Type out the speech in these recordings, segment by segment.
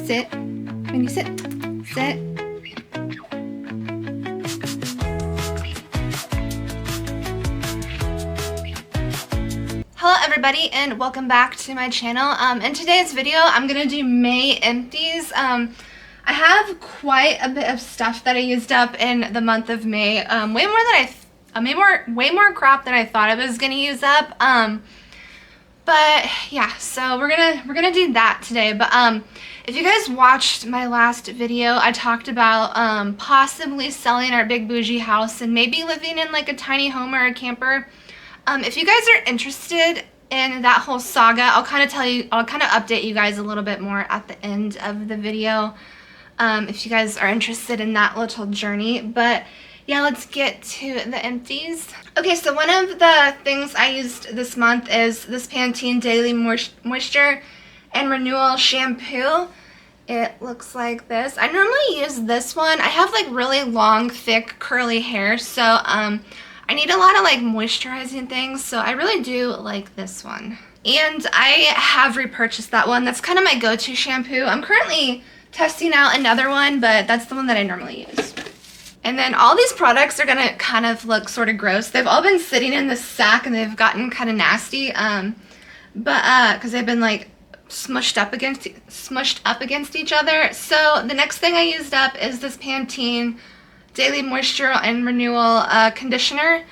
Sit. Mindy, sit. Sit. Hello everybody and welcome back to my channel. In today's video I'm gonna do May empties. I have quite a bit of stuff that I used up in the month of May. Way more crap than I thought I was gonna use up. But yeah, so we're gonna do that today. But if you guys watched my last video, I talked about possibly selling our big bougie house and maybe living in like a tiny home or a camper. If you guys are interested in that whole saga, I'll kind of update you guys a little bit more at the end of the video. If you guys are interested in that little journey. But yeah, let's get to the empties. Okay, so one of the things I used this month is this Pantene Daily Moisture and Renewal Shampoo. It looks like this. I normally use this one. I have like really long, thick, curly hair, so I need a lot of like moisturizing things, so I really do like this one. And I have repurchased that one. That's kind of my go-to shampoo. I'm currently testing out another one, but that's the one that I normally use. And then all these products are gonna kind of look sort of gross. They've all been sitting in this sack and they've gotten kind of nasty, because they've been like smushed up against each other. So the next thing I used up is this Pantene Daily Moisture and Renewal conditioner.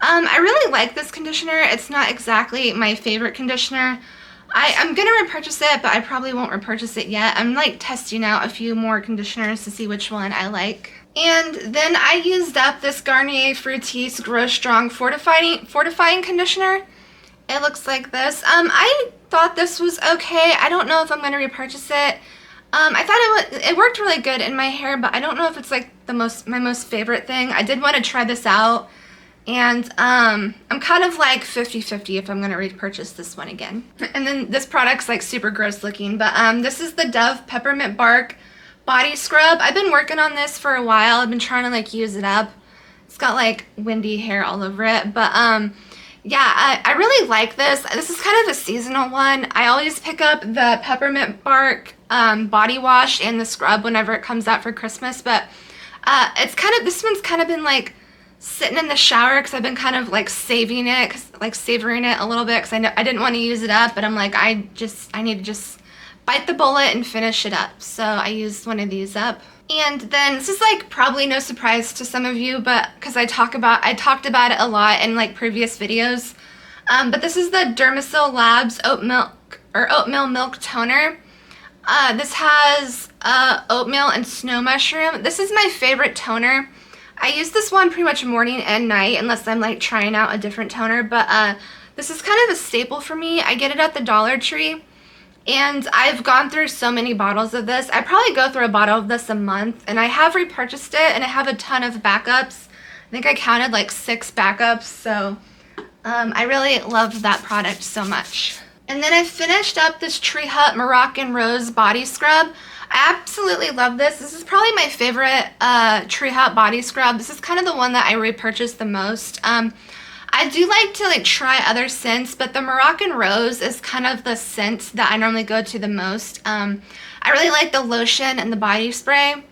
I really like this conditioner. It's not exactly my favorite conditioner. I'm gonna repurchase it, but I probably won't repurchase it yet. I'm like testing out a few more conditioners to see which one I like. And then I used up this Garnier Fructis Grow Strong fortifying conditioner. It looks like this. I thought this was okay. I don't know if I'm gonna repurchase it. I thought it worked really good in my hair, but I don't know if it's like my most favorite thing. I did want to try this out, and I'm kind of like 50-50 if I'm gonna repurchase this one again. And then this product's like super gross looking, but this is the Dove Peppermint Bark Body Scrub. I've been working on this for a while. I've been trying to like use it up. It's got like windy hair all over it, but yeah, I really like this. This is kind of a seasonal one. I always pick up the Peppermint Bark body wash and the scrub whenever it comes out for Christmas, but this one's kind of been like sitting in the shower because I've been kind of like savoring it a little bit because I didn't want to use it up, but I'm like I need to just bite the bullet and finish it up. So I used one of these up. And then this is like probably no surprise to some of you, but because I talked about it a lot in like previous videos. But this is the Dermasil Labs oatmeal milk toner. This has oatmeal and snow mushroom. This is my favorite toner. I use this one pretty much morning and night unless I'm like trying out a different toner, but this is kind of a staple for me. I get it at the Dollar Tree. And I've gone through so many bottles of this. I probably go through a bottle of this a month, and I have repurchased it, and I have a ton of backups. I think I counted like 6 backups, so I really love that product so much. And then I finished up this Tree Hut Moroccan Rose Body Scrub. I absolutely love this. This is probably my favorite Tree Hut body scrub. This is kind of the one that I repurchased the most. I do like to like try other scents, but the Moroccan Rose is kind of the scent that I normally go to the most. I really like the lotion and the body spray,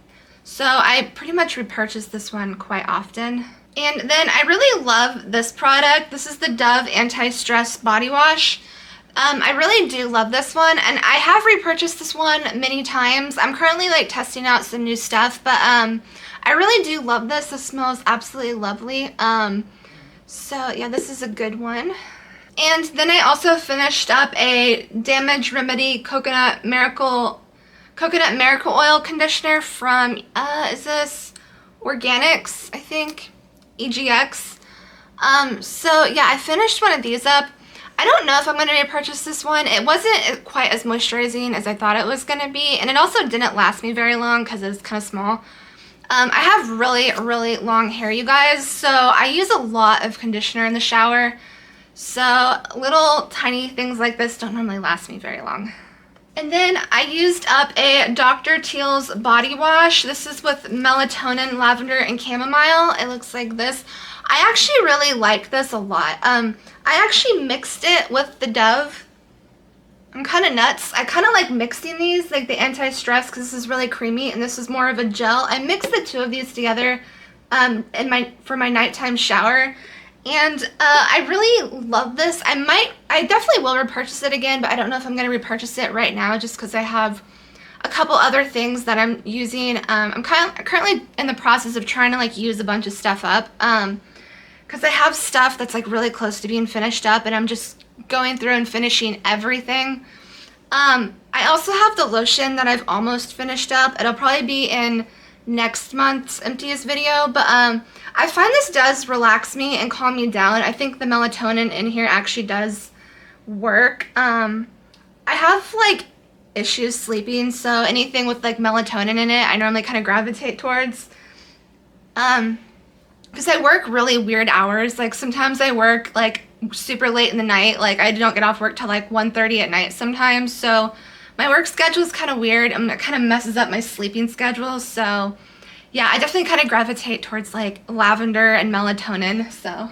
so I pretty much repurchase this one quite often. And then I really love this product. This is the Dove Anti-Stress Body Wash. I really do love this one, and I have repurchased this one many times. I'm currently like testing out some new stuff, but I really do love this. This smells absolutely lovely. So yeah, this is a good one. And then I also finished up a Damage Remedy Coconut Miracle Oil Conditioner from, is this Organics, I think, EGX. So yeah, I finished one of these up. I don't know if I'm going to repurchase this one. It wasn't quite as moisturizing as I thought it was going to be, and it also didn't last me very long because it's kind of small. I have really long hair, you guys, so I use a lot of conditioner in the shower, so little tiny things like this don't normally last me very long. And then I used up a Dr. Teal's body wash. This is with melatonin, lavender, and chamomile. It looks like this. I actually really like this a lot. I actually mixed it with the Dove I'm kind of nuts. I kind of like mixing these, like the anti-stress, because this is really creamy and this is more of a gel. I mixed the two of these together for my nighttime shower, and I really love this. I definitely will repurchase it again, but I don't know if I'm going to repurchase it right now just because I have a couple other things that I'm using. I'm currently in the process of trying to like use a bunch of stuff up, because I have stuff that's like really close to being finished up, and I'm just going through and finishing everything. I also have the lotion that I've almost finished up. It'll probably be in next month's empties video, but I find this does relax me and calm me down. I think the melatonin in here actually does work. I have like issues sleeping, so anything with like melatonin in it I normally kind of gravitate towards, because I work really weird hours. Like sometimes I work like super late in the night, like I don't get off work till like 1:30 at night sometimes, so my work schedule is kind of weird and it kind of messes up my sleeping schedule. So yeah, I definitely kind of gravitate towards like lavender and melatonin. So,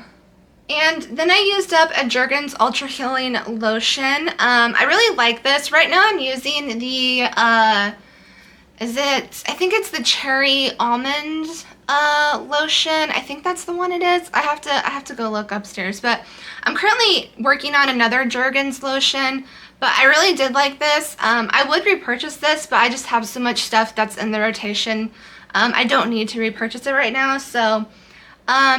and then I used up a Jergens Ultra Healing Lotion. I really like this. Right now I'm using the I think it's the cherry almond lotion. I think that's the one it is. I have to go look upstairs, but I'm currently working on another Jergens lotion, but I really did like this. I would repurchase this, but I just have so much stuff that's in the rotation. I don't need to repurchase it right now, so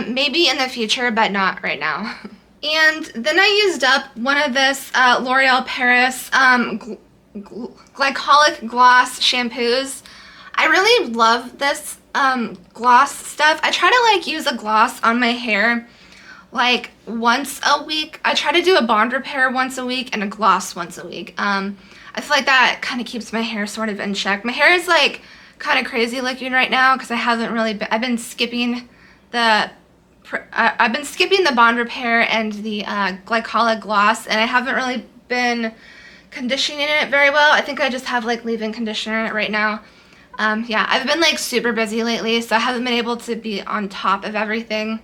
maybe in the future, but not right now. And then I used up one of this L'Oreal Paris glycolic gloss shampoos. I really love this gloss stuff. I try to like use a gloss on my hair like once a week. I try to do a bond repair once a week and a gloss once a week. I feel like that kind of keeps my hair sort of in check. My hair is like kind of crazy looking right now because I haven't really I've been skipping the bond repair and the glycolic gloss, and I haven't really been conditioning it very well. I think I just have like leave-in conditioner in it right now. Yeah, I've been like super busy lately, so I haven't been able to be on top of everything.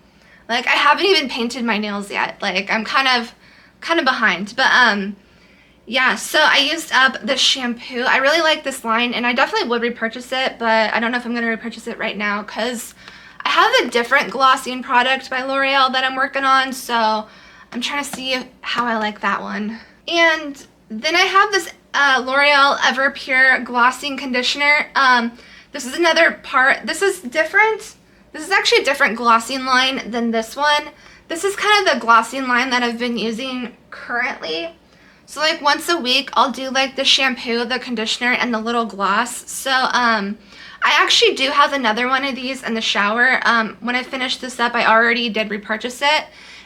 Like I haven't even painted my nails yet. Like I'm kind of behind. But yeah, so I used up the shampoo. I really like this line, and I definitely would repurchase it, but I don't know if I'm going to repurchase it right now because I have a different glossing product by L'Oreal that I'm working on, so I'm trying to see how I like that one. And then I have this L'Oreal Everpure Glossing Conditioner. This is another part. This is different. This is actually a different glossing line than this one. This is kind of the glossing line that I've been using currently. So like once a week, I'll do like the shampoo, the conditioner, and the little gloss. So I actually do have another one of these in the shower. When I finished this up, I already did repurchase it.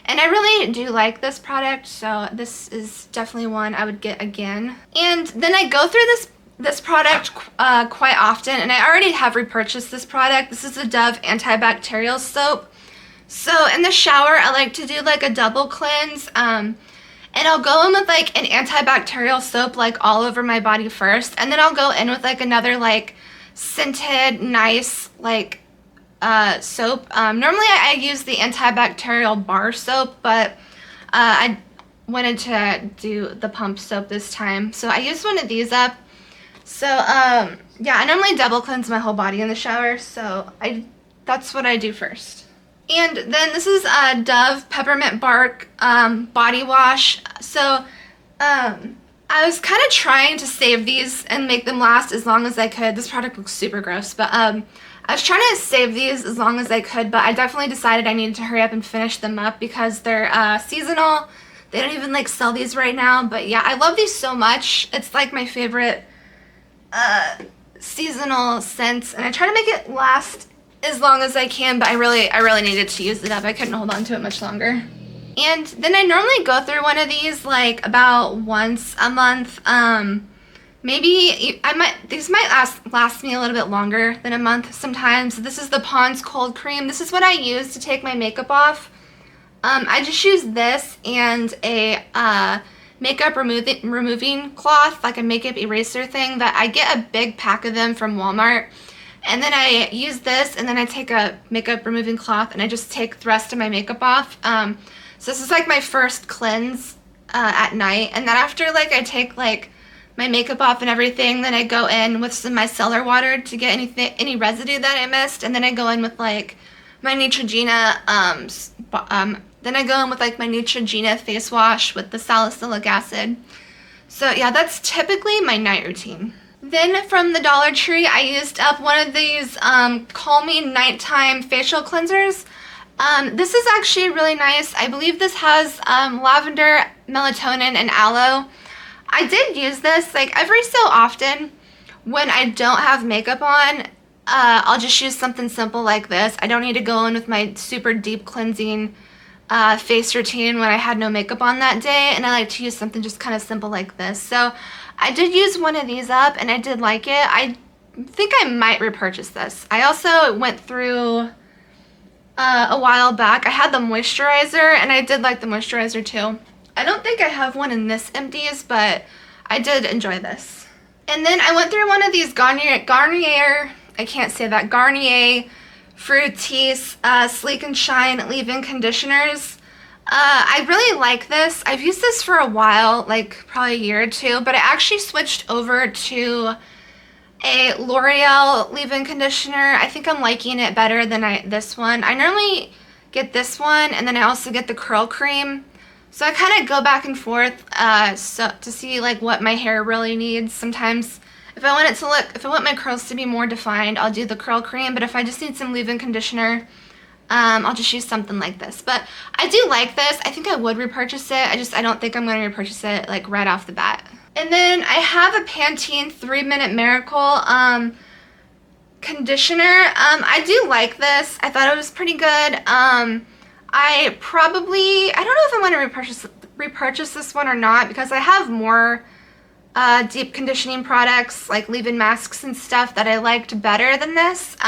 And I really do like this product, so this is definitely one I would get again. And then I go through this product quite often, and I already have repurchased this product. This is the Dove Antibacterial Soap. So in the shower, I like to do like a double cleanse, and I'll go in with like an antibacterial soap like all over my body first, and then I'll go in with like another like scented, nice like soap. Normally I use the antibacterial bar soap, but I wanted to do the pump soap this time, so I used one of these up. So yeah, I normally double cleanse my whole body in the shower, so that's what I do first. And then this is a Dove Peppermint Bark body wash. So I was kind of trying to save these and make them last as long as I could. This product looks super gross, but I was trying to save these as long as I could, but I definitely decided I needed to hurry up and finish them up because they're seasonal. They don't even like sell these right now, but yeah, I love these so much. It's like my favorite seasonal scent, and I try to make it last as long as I can, but I really needed to use it up. I couldn't hold on to it much longer. And then I normally go through one of these like about once a month. Maybe these might last me a little bit longer than a month sometimes. This is the Pond's Cold Cream. This is what I use to take my makeup off. I just use this and a makeup removing cloth, like a makeup eraser thing that I get a big pack of them from Walmart. And then I use this, and then I take a makeup removing cloth and I just take the rest of my makeup off. So this is like my first cleanse at night, and then after like I take like my makeup off and everything, then I go in with some micellar water to get any residue that I missed, and then I go in with like my Neutrogena face wash with the salicylic acid. So yeah, that's typically my night routine. Then from the Dollar Tree, I used up one of these calming nighttime facial cleansers. This is actually really nice. I believe this has lavender, melatonin, and aloe. I did use this like every so often when I don't have makeup on. I'll just use something simple like this. I don't need to go in with my super deep cleansing face routine when I had no makeup on that day, and I like to use something just kind of simple like this. So I did use one of these up, and I did like it. I think I might repurchase this. I also went through a while back. I had the moisturizer, and I did like the moisturizer too. I don't think I have one in this Empties, but I did enjoy this. And then I went through one of these Garnier, I can't say that, Garnier Fructis Sleek and Shine leave-in conditioners. I really like this. I've used this for a while, like probably a year or two, but I actually switched over to a L'Oreal leave-in conditioner. I think I'm liking it better than this one. I normally get this one, and then I also get the curl cream. So I kind of go back and forth to see like what my hair really needs. Sometimes if I want my curls to be more defined, I'll do the curl cream. But if I just need some leave-in conditioner, I'll just use something like this. But I do like this. I think I would repurchase it. I don't think I'm going to repurchase it like right off the bat. And then I have a Pantene 3-Minute Miracle conditioner. I do like this. I thought it was pretty good. I don't know if I'm going to repurchase this one or not, because I have more deep conditioning products like leave-in masks and stuff that I liked better than this.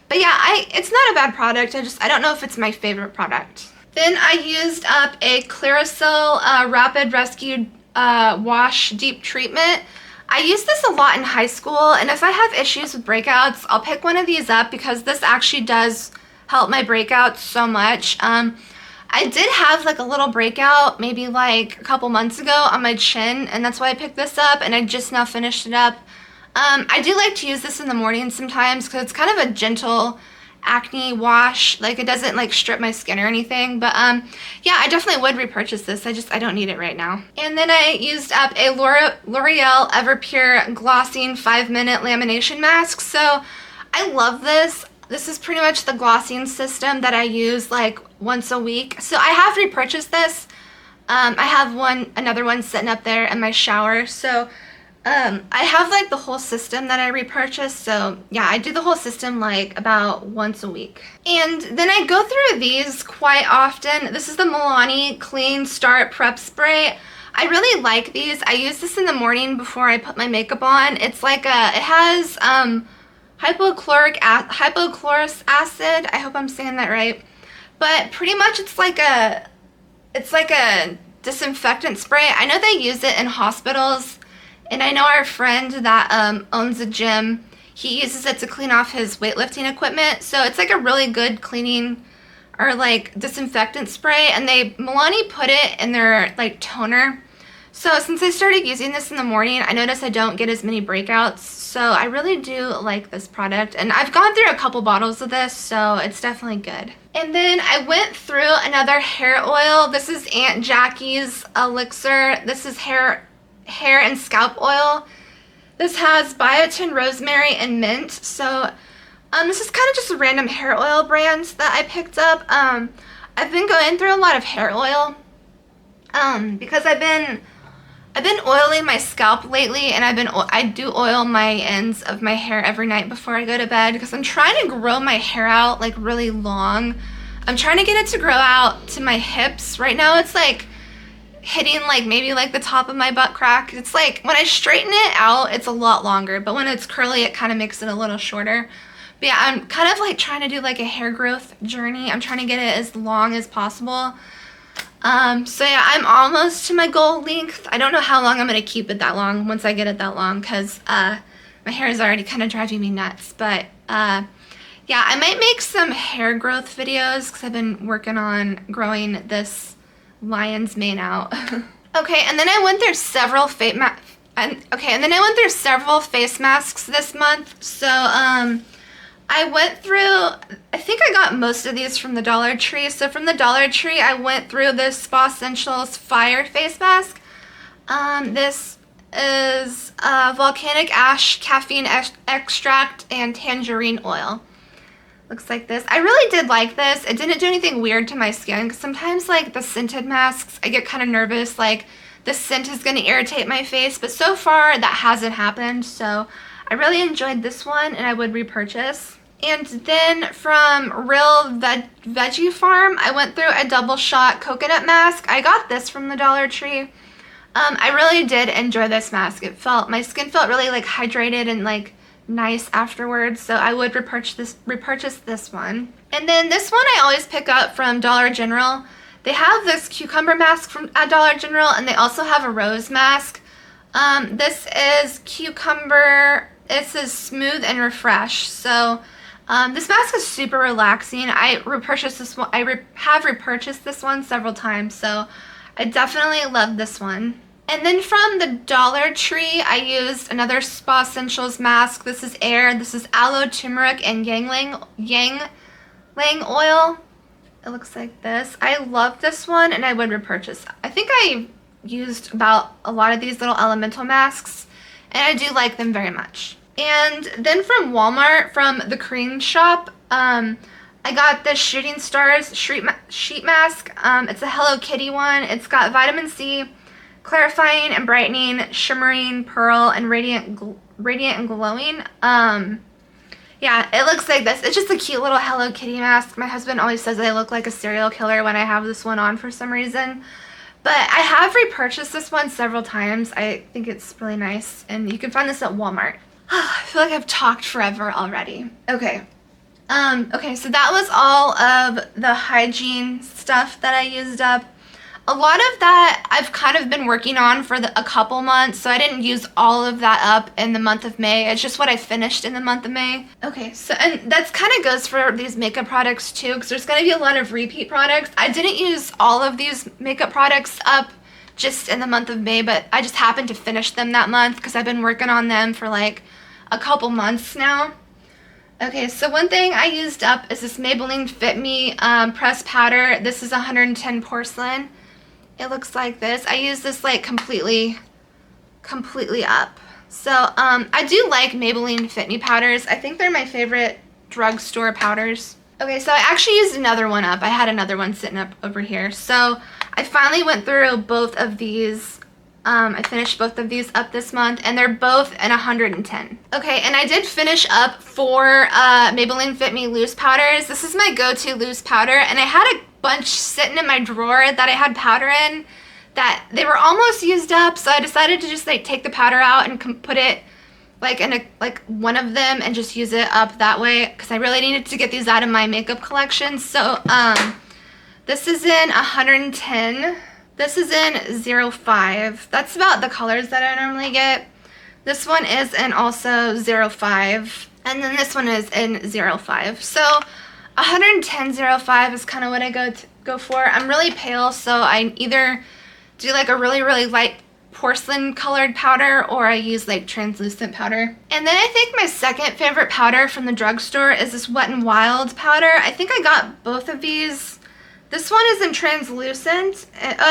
But yeah, it's not a bad product. I don't know if it's my favorite product. Then I used up a Clearasil Rapid Rescue Wash Deep Treatment. I used this a lot in high school, and if I have issues with breakouts, I'll pick one of these up because this actually does help my breakouts so much. I did have like a little breakout maybe like a couple months ago on my chin, and that's why I picked this up, and I just now finished it up. I do like to use this in the morning sometimes because it's kind of a gentle acne wash. Like it doesn't like strip my skin or anything, but yeah, I definitely would repurchase this. I don't need it right now. And then I used up a L'Oreal Everpure Glossing 5-minute lamination mask. So I love this. This is pretty much the glossing system that I use like once a week. So I have repurchased this. I have another one sitting up there in my shower. So I have like the whole system that I repurchased. So yeah, I do the whole system like about once a week. And then I go through these quite often. This is the Milani Clean Start Prep Spray. I really like these. I use this in the morning before I put my makeup on. It's like it has hypochlorous acid. I hope I'm saying that right. But pretty much it's like a disinfectant spray. I know they use it in hospitals, and I know our friend that owns a gym, he uses it to clean off his weightlifting equipment. So it's like a really good cleaning or like disinfectant spray, and Milani put it in their like toner. So since I started using this in the morning, I notice I don't get as many breakouts. So I really do like this product, and I've gone through a couple bottles of this, so it's definitely good. And then I went through another hair oil. This is Aunt Jackie's Elixir. This is hair and scalp oil. This has biotin, rosemary, and mint. So this is kind of just a random hair oil brand that I picked up. I've been going through a lot of hair oil because I've been oiling my scalp lately, and I do oil my ends of my hair every night before I go to bed because I'm trying to grow my hair out like really long. I'm trying to get it to grow out to my hips. Right now it's like hitting like maybe like the top of my butt crack. It's like when I straighten it out, it's a lot longer, but when it's curly, it kind of makes it a little shorter. But yeah, I'm kind of like trying to do like a hair growth journey. I'm trying to get it as long as possible. So yeah, I'm almost to my goal length. I don't know how long I'm going to keep it that long once I get it that long, because my hair is already kind of driving me nuts. But yeah, I might make some hair growth videos because I've been working on growing this lion's mane out. Okay, and then I went through several face masks this month. So I went through, I think I got most of these from the Dollar Tree. So from the Dollar Tree, I went through this Spa Essentials Fire face mask. This is volcanic ash, caffeine extract, and tangerine oil. Looks like this. I really did like this. It didn't do anything weird to my skin, because sometimes like the scented masks, I get kind of nervous like the scent is going to irritate my face, but so far that hasn't happened. So I really enjoyed this one, and I would repurchase. And then from Real Veggie Farm, I went through a double shot coconut mask. I got this from the Dollar Tree. I really did enjoy this mask. My skin felt really like hydrated and like nice afterwards, so I would repurchase this one. And then this one I always pick up from Dollar General. They have this cucumber mask at Dollar General, and they also have a rose mask. This is cucumber. It says smooth and refresh. So this mask is super relaxing. I repurchased this one. have repurchased this one several times, so I definitely love this one. And then from the Dollar Tree, I used another Spa Essentials mask. This is Air. This is aloe, turmeric, and ylang oil. It looks like this. I love this one, and I would repurchase. I think I used about a lot of these little elemental masks, and I do like them very much. And then from Walmart, from the Cream Shop, I got this Shooting Stars sheet mask. It's a Hello Kitty one. It's got vitamin C, clarifying and brightening, shimmering, pearl, and radiant and glowing. Yeah, it looks like this. It's just a cute little Hello Kitty mask. My husband always says I look like a serial killer when I have this one on for some reason. But I have repurchased this one several times. I think it's really nice, and you can find this at Walmart. I feel like I've talked forever already. Okay. Okay, so that was all of the hygiene stuff that I used up. A lot of that I've kind of been working on for a couple months, so I didn't use all of that up in the month of May. It's just what I finished in the month of May. Okay, so, and that's kind of goes for these makeup products too, because there's going to be a lot of repeat products. I didn't use all of these makeup products up just in the month of May, but I just happened to finish them that month because I've been working on them for like a couple months now. Okay, so one thing I used up is this Maybelline Fit Me pressed powder. This is 110 porcelain. It looks like this. I use this like completely up. So I do like Maybelline Fit Me powders. I think they're my favorite drugstore powders. Okay, so I actually used another one up. I had another one sitting up over here. So I finally went through both of these. I finished both of these up this month, and they're both in 110. Okay, and I did finish up 4 Maybelline Fit Me loose powders. This is my go-to loose powder, and I had a bunch sitting in my drawer that I had powder in that they were almost used up, so I decided to just like take the powder out and put it like in one of them and just use it up that way, because I really needed to get these out of my makeup collection. So this is in 110. This is in 05. That's about the colors that I normally get. This one is in also 05, and then this one is in 05. So 110 05 is kind of what I go for. I'm really pale, so I either do like a really light porcelain colored powder, or I use like translucent powder. And then I think my second favorite powder from the drugstore is this Wet n Wild powder. I think I got both of these. This one is in translucent.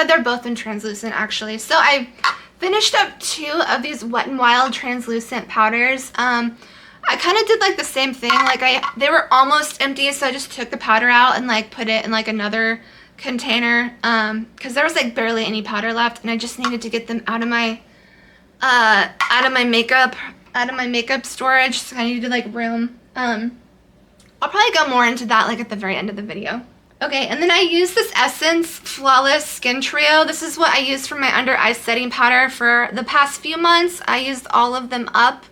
They're both in translucent actually. So I finished up 2 of these Wet n Wild translucent powders. I kind of did like the same thing. Like they were almost empty, so I just took the powder out and like put it in like another container, because there was like barely any powder left, and I just needed to get them out of my makeup storage. So I needed like room. I'll probably go more into that like at the very end of the video. Okay, and then I used this Essence Flawless Skin Trio. This is what I used for my under eye setting powder for the past few months. I used all of them up.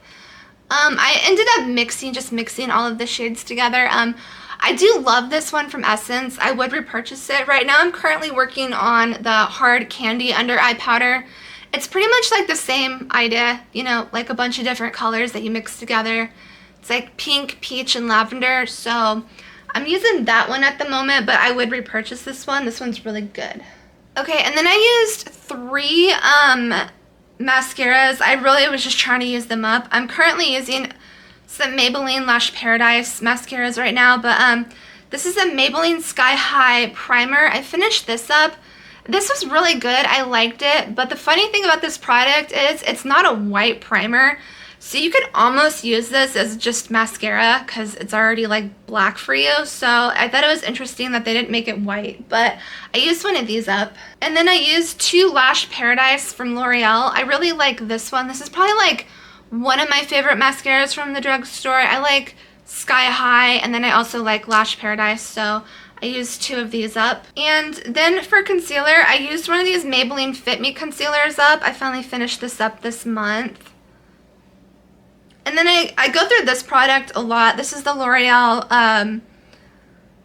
I ended up mixing all of the shades together. I do love this one from Essence. I would repurchase it. Right now I'm currently working on the Hard Candy Under Eye Powder. It's pretty much like the same idea, you know, like a bunch of different colors that you mix together. It's like pink, peach, and lavender. So I'm using that one at the moment, but I would repurchase this one. This one's really good. Okay, and then I used 3 mascaras. I really was just trying to use them up. I'm currently using some Maybelline Lash Paradise mascaras right now, but this is a Maybelline Sky High Primer. I finished this up. This was really good. I liked it, but the funny thing about this product is it's not a white primer, so you could almost use this as just mascara because it's already like black for you. So I thought it was interesting that they didn't make it white, but I used one of these up. And then I used 2 Lash Paradise from L'Oreal. I really like this one. This is probably like one of my favorite mascaras from the drugstore. I like Sky High, and then I also like Lash Paradise, so I used 2 of these up. And then for concealer, I used one of these Maybelline Fit Me concealers up. I finally finished this up this month. And then I go through this product a lot. This is the L'Oreal, man,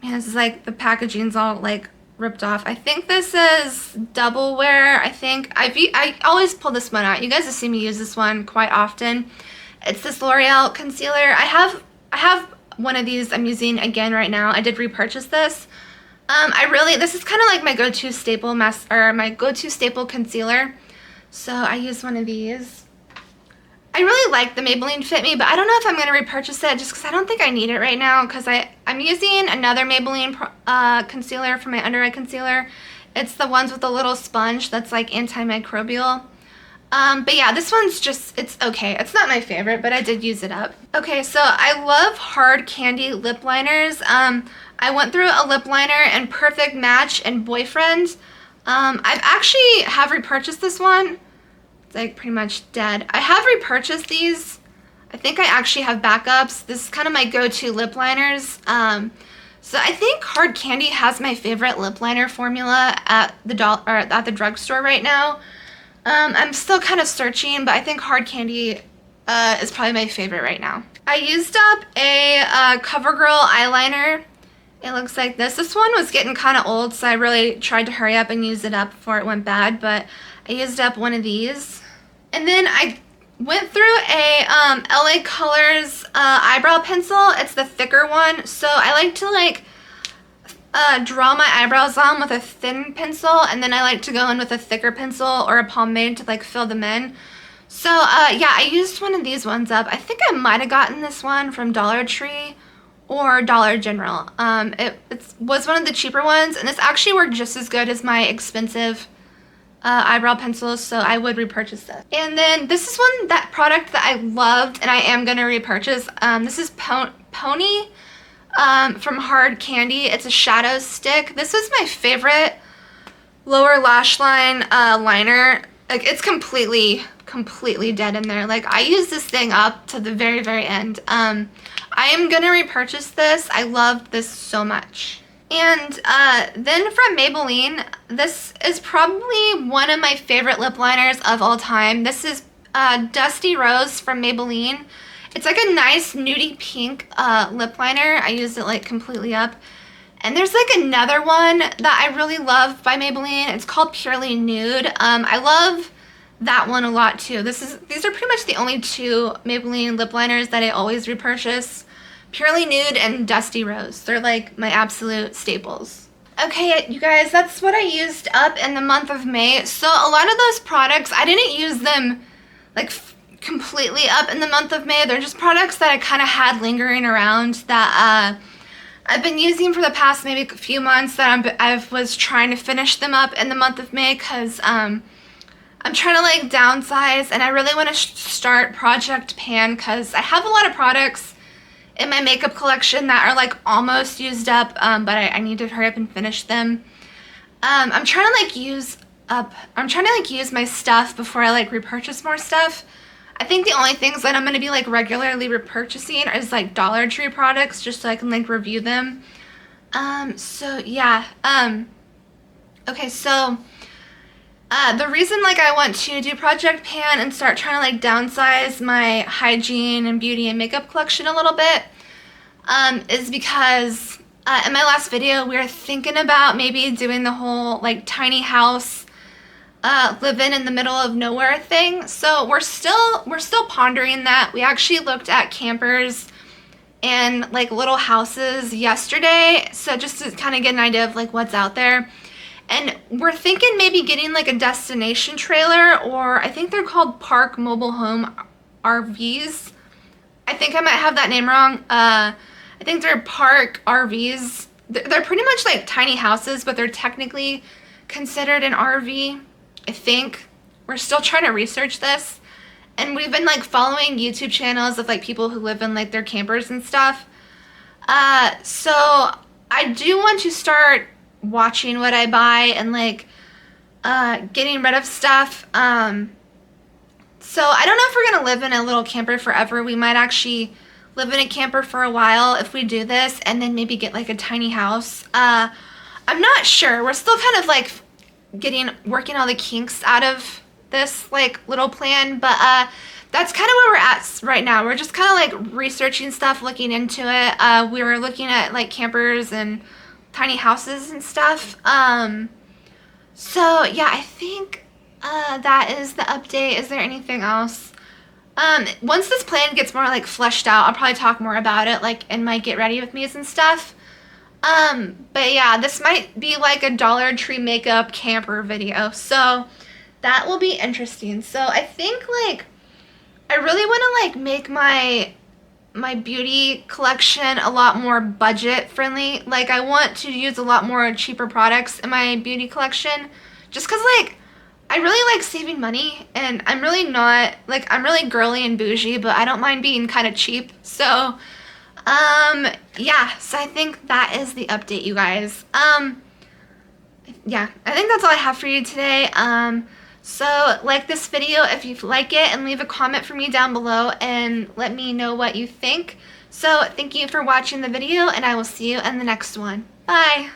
this is like, the packaging's all like ripped off. I think this is Double Wear. I always pull this one out. You guys have seen me use this one quite often. It's this L'Oreal concealer. I have one of these I'm using again right now. I did repurchase this. This is kind of like my go-to staple my go-to staple concealer. So I use one of these. I really like the Maybelline Fit Me, but I don't know if I'm going to repurchase it just because I don't think I need it right now, because I'm using another Maybelline concealer for my under eye concealer. It's the ones with the little sponge that's like antimicrobial. But yeah, this one's just, it's okay. It's not my favorite, but I did use it up. Okay, so I love Hard Candy lip liners. I went through a lip liner in Perfect Match and Boyfriend. I've actually have repurchased this one. It's like pretty much dead. I have repurchased these. I think I actually have backups. This is kind of my go-to lip liners. So I think Hard Candy has my favorite lip liner formula at the drugstore right now. I'm still kind of searching, but I think Hard Candy is probably my favorite right now. I used up a CoverGirl eyeliner. It looks like this. This one was getting kind of old, so I really tried to hurry up and use it up before it went bad, but I used up one of these. And then I went through a LA Colors eyebrow pencil. It's the thicker one, so I like to draw my eyebrows on with a thin pencil, and then I like to go in with a thicker pencil or a pomade to like fill them in. So yeah, I used one of these ones up. I think I might have gotten this one from Dollar Tree or Dollar General. It was one of the cheaper ones, and this actually worked just as good as my expensive eyebrow pencils, so I would repurchase this. And then this is that product that I loved and I am going to repurchase. This is Pony from Hard Candy. It's a shadow stick. This was my favorite lower lash line liner. Like, it's completely dead in there. Like, I used this thing up to the very, very end. I am going to repurchase this. I loved this so much. And then from Maybelline, this is probably one of my favorite lip liners of all time. This is Dusty Rose from Maybelline. It's like a nice nudie pink lip liner. I used it like completely up. And there's like another one that I really love by Maybelline. It's called Purely Nude. I love that one a lot too. These are pretty much the only 2 Maybelline lip liners that I always repurchase. Purely Nude and Dusty Rose. They're like my absolute staples. Okay, you guys, that's what I used up in the month of May. So a lot of those products, I didn't use them like completely up in the month of May. They're just products that I kind of had lingering around that I've been using for the past maybe a few months that I was trying to finish them up in the month of May because I'm trying to like downsize, and I really want to start Project Pan because I have a lot of products in my makeup collection that are like almost used up, but I need to hurry up and finish them. I'm trying to use my stuff before I like repurchase more stuff. I think the only things that I'm going to be like regularly repurchasing is like Dollar Tree products, just so I can like review them. So yeah. Okay, so the reason like I want to do Project Pan and start trying to like downsize my hygiene and beauty and makeup collection a little bit is because in my last video we were thinking about maybe doing the whole like tiny house live in the middle of nowhere thing. So we're still pondering that. We actually looked at campers and like little houses yesterday, so just to kind of get an idea of like what's out there. And we're thinking maybe getting like a destination trailer, or I think they're called Park Mobile Home RVs. I think I might have that name wrong. I think they're Park RVs. They're pretty much like tiny houses, but they're technically considered an RV, I think. We're still trying to research this. And we've been like following YouTube channels of like people who live in like their campers and stuff. So I do want to start watching what I buy and like getting rid of stuff. So I don't know if we're gonna live in a little camper forever. We might actually live in a camper for a while if we do this, and then maybe get like a tiny house. I'm not sure. We're still kind of like working all the kinks out of this like little plan, but that's kind of where we're at right now. We're just kind of like researching stuff, looking into it. We were looking at like campers and tiny houses and stuff. So yeah, I think that is the update. Is there anything else? Once this plan gets more like fleshed out, I'll probably talk more about it like in my get ready with me's and stuff. But yeah, this might be like a Dollar Tree makeup camper video, so that will be interesting. So I think like I really want to like make my beauty collection a lot more budget friendly. Like I want to use a lot more cheaper products in my beauty collection, just because like I really like saving money, and I'm really not like, I'm really girly and bougie, but I don't mind being kind of cheap. So yeah, so I think that is the update, you guys. Yeah, I think that's all I have for you today. So like this video if you like it, and leave a comment for me down below and let me know what you think. So thank you for watching the video, and I will see you in the next one. Bye!